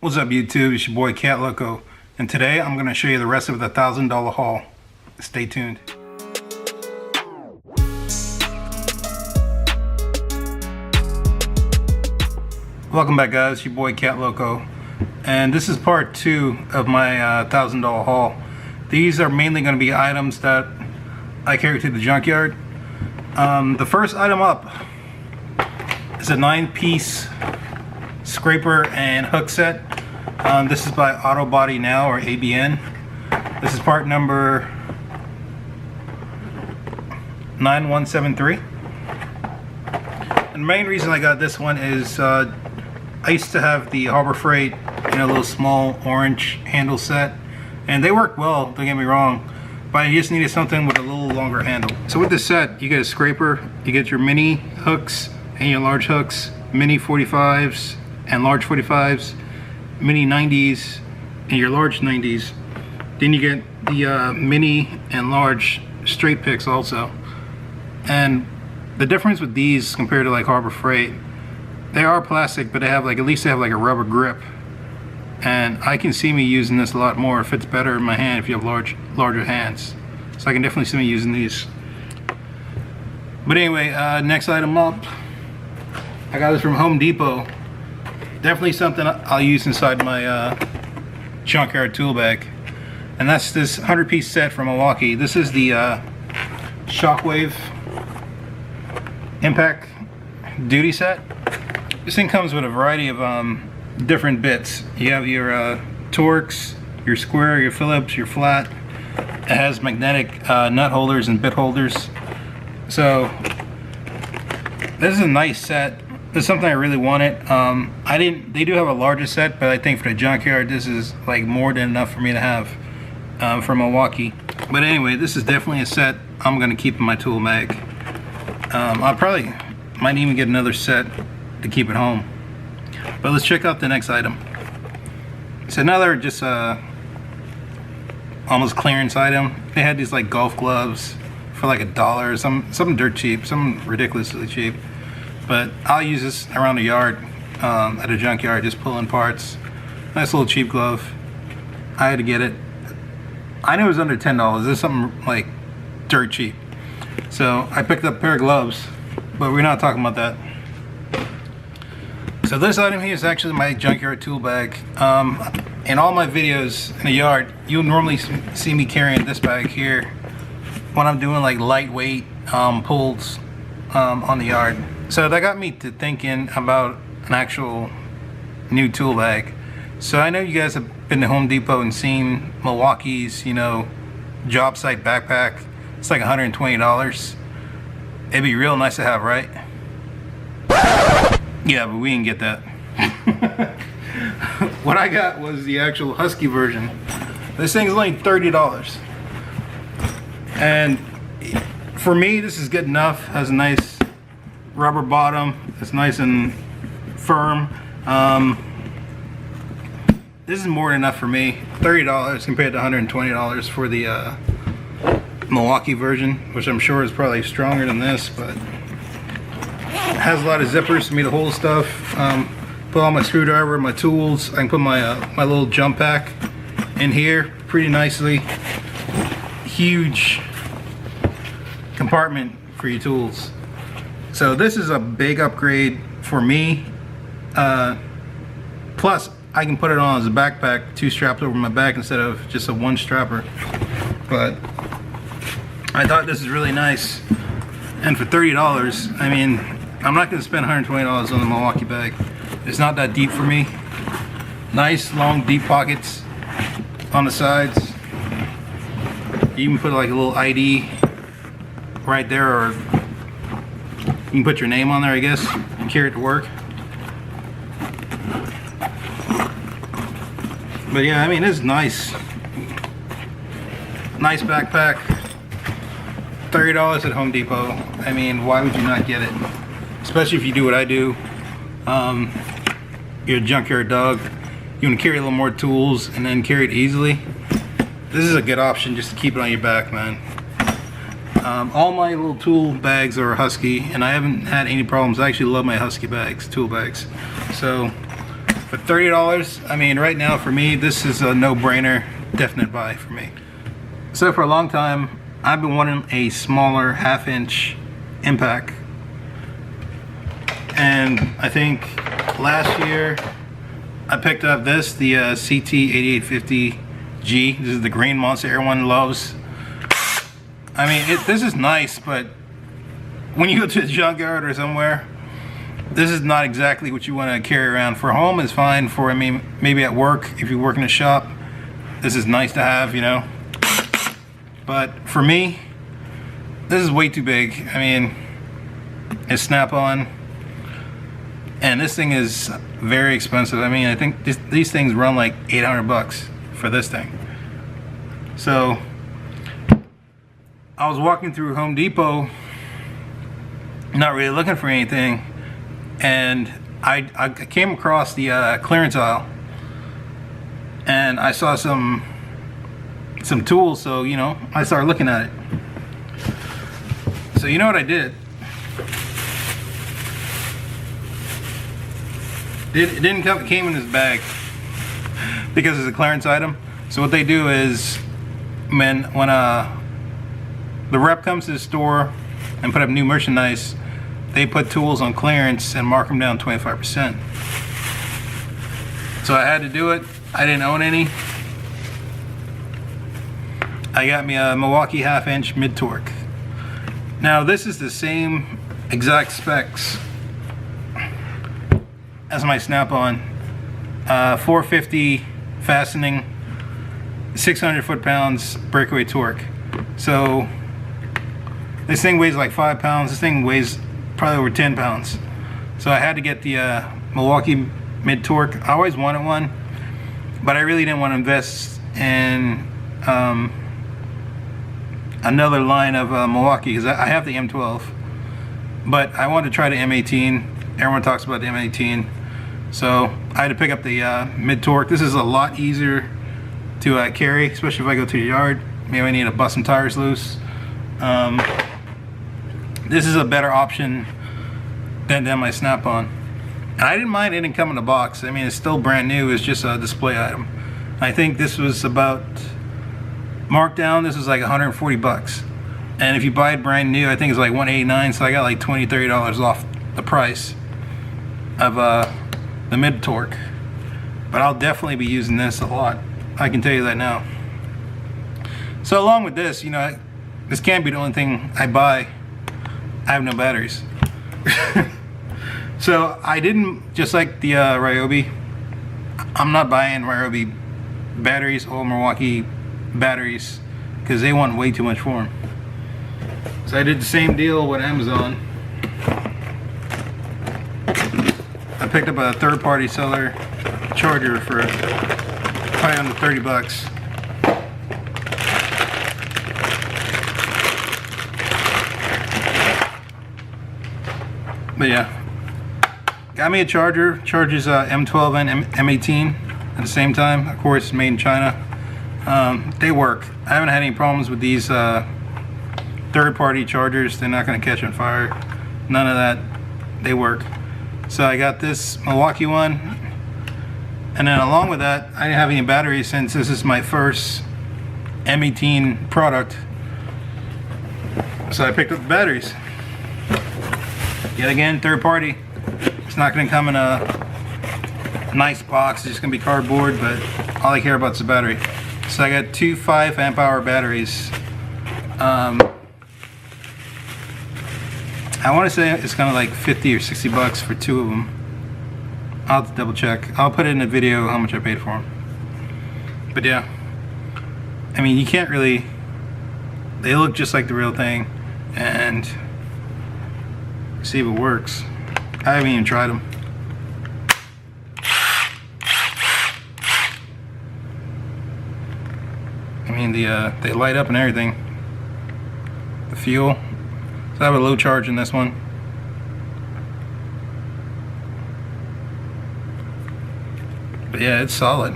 What's up YouTube, it's your boy Catloco, and today I'm going to show you the rest of the $1,000 haul. Stay tuned. Welcome back guys, it's your boy Catloco, and this is part 2 of my $1,000 haul. These are mainly going to be items that I carry to the junkyard. The first item up is a 9-piece scraper and hook set. This is by Auto Body Now, or ABN. This is part number 9173. And the main reason I got this one is I used to have the Harbor Freight in a little small orange handle set, and they worked well, don't get me wrong, but I just needed something with a little longer handle. So with this set, you get a scraper, you get your mini hooks and your large hooks, mini 45s and large 45s, mini 90s and your large 90s. Then you get the mini and large straight picks also. And the difference with these compared to like Harbor Freight, they are plastic, but they have like, at least they have like a rubber grip. And I can see me using this a lot more. It fits better in my hand if you have larger hands. So I can definitely see me using these. But anyway, next item up, I got this from Home Depot. Definitely something I'll use inside my junkyard tool bag. And that's this 100-piece set from Milwaukee. This is the Shockwave Impact Duty set. This thing comes with a variety of different bits. You have your Torx, your square, your Phillips, your flat. It has magnetic nut holders and bit holders. So this is a nice set. This is something I really wanted. They do have a larger set, but I think for the junkyard this is like more than enough for me to have from Milwaukee. But anyway, this is definitely a set I'm gonna keep in my tool bag. I probably might even get another set to keep at home. But let's check out the next item. It's another just almost clearance item. They had these like golf gloves for like $1, something dirt cheap, something ridiculously cheap. But I'll use this around the yard, at a junkyard, just pulling parts. Nice little cheap glove. I had to get it. I knew it was under $10. This is something like dirt cheap. So I picked up a pair of gloves, but we're not talking about that. So this item here is actually my junkyard tool bag. In all my videos in the yard, you'll normally see me carrying this bag here when I'm doing like lightweight pulls on the yard. So that got me to thinking about an actual new tool bag. So I know you guys have been to Home Depot and seen Milwaukee's, you know, job site backpack. It's like $120. It'd be real nice to have, right? Yeah, but we didn't get that. What I got was the actual Husky version. This thing's only $30. And for me, this is good enough. Has a nice rubber bottom. It's nice and firm. This is more than enough for me. $30 compared to $120 for the Milwaukee version, which I'm sure is probably stronger than this, but it has a lot of zippers for me to hold stuff. Put all my screwdriver, my tools. I can put my my little jump pack in here pretty nicely. Huge compartment for your tools. So this is a big upgrade for me. Plus I can put it on as a backpack, 2 straps over my back instead of just a 1 strapper. But I thought this is really nice. And for $30, I mean, I'm not gonna spend $120 on the Milwaukee bag. It's not that deep for me. Nice long deep pockets on the sides. You can put like a little ID right there, or you can put your name on there, I guess, and carry it to work. But yeah, I mean, it's nice. Nice backpack. $30 at Home Depot. I mean, why would you not get it? Especially if you do what I do. You're a junkyard dog. You want to carry a little more tools and then carry it easily. This is a good option just to keep it on your back, man. All my little tool bags are Husky, and I haven't had any problems. I actually love my Husky bags, tool bags. So For $30, I mean, right now for me, this is a no-brainer, definite buy for me. So for a long time, I've been wanting a smaller half-inch impact. And I think last year, I picked up this, the CT8850G. This is the green monster everyone loves. I mean, this is nice, but when you go to a junkyard or somewhere, this is not exactly what you want to carry around. For home is fine. For, I mean, maybe at work, if you work in a shop, this is nice to have, you know. But for me, this is way too big. I mean, it's snap-on, and this thing is very expensive. I mean, I think these things run like 800 bucks for this thing. So I was walking through Home Depot, not really looking for anything, and I came across the clearance aisle, and I saw some tools, so you know, I started looking at it. So you know what I did? It didn't come, it came in this bag because it's a clearance item. So what they do is when the rep comes to the store and put up new merchandise, they put tools on clearance and mark them down 25%. So I had to do it. I didn't own any. I got me a Milwaukee half-inch mid-torque. Now this is the same exact specs as my snap-on. 450 fastening, 600 foot-pounds breakaway torque. So this thing weighs like 5 pounds. This thing weighs probably over 10 pounds. So I had to get the Milwaukee mid-torque. I always wanted one, but I really didn't want to invest in another line of Milwaukee, because I have the M12, but I wanted to try the M18. Everyone talks about the M18, so I had to pick up the mid-torque. This is a lot easier to carry, especially if I go to the yard. Maybe I need to bust some tires loose. This is a better option than my snap-on. And I didn't mind it didn't come in a box. I mean, it's still brand new. It's just a display item. I think this was about marked down. This was like 140 bucks. And if you buy it brand new, I think it's like 189. So I got like $20-30 off the price of the mid-torque. But I'll definitely be using this a lot. I can tell you that now. So along with this, you know, this can't be the only thing I buy. I have no batteries. So I didn't, just like the Ryobi, I'm not buying Ryobi batteries or Milwaukee batteries because they want way too much for them. So I did the same deal with Amazon. I picked up a third-party seller charger for probably under 30 bucks. But yeah, got me a charger. Charges M12 and M18 at the same time. Of course, made in China. They work. I haven't had any problems with these third-party chargers. They're not going to catch on fire. None of that. They work. So I got this Milwaukee one, and then along with that, I didn't have any batteries since this is my first M18 product. So I picked up the batteries. Yet again, third party. It's not going to come in a nice box. It's just going to be cardboard, but all I care about is the battery. So I got two 5 amp hour batteries. I want to say it's kind of like 50 or 60 bucks for 2 of them. I'll have to double check. I'll put it in the video how much I paid for them. But yeah, I mean, you can't really, they look just like the real thing, and see if it works. I haven't even tried them. I mean, they light up and everything. The fuel. So I have a low charge in this one. But yeah, it's solid.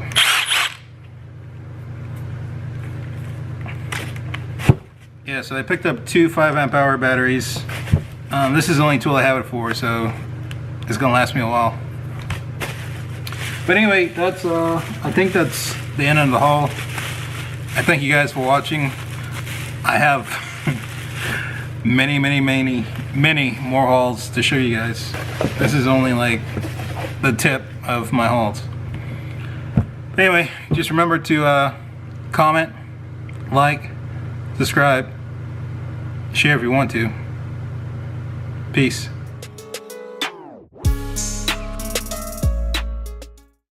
Yeah, so I picked up 2 5 amp hour batteries. This is the only tool I have it for, so it's gonna last me a while. But anyway, that's I think that's the end of the haul. I thank you guys for watching. I have many more hauls to show you guys. This is only like the tip of my hauls. Anyway, just remember to comment, like, subscribe, share if you want to. Peace.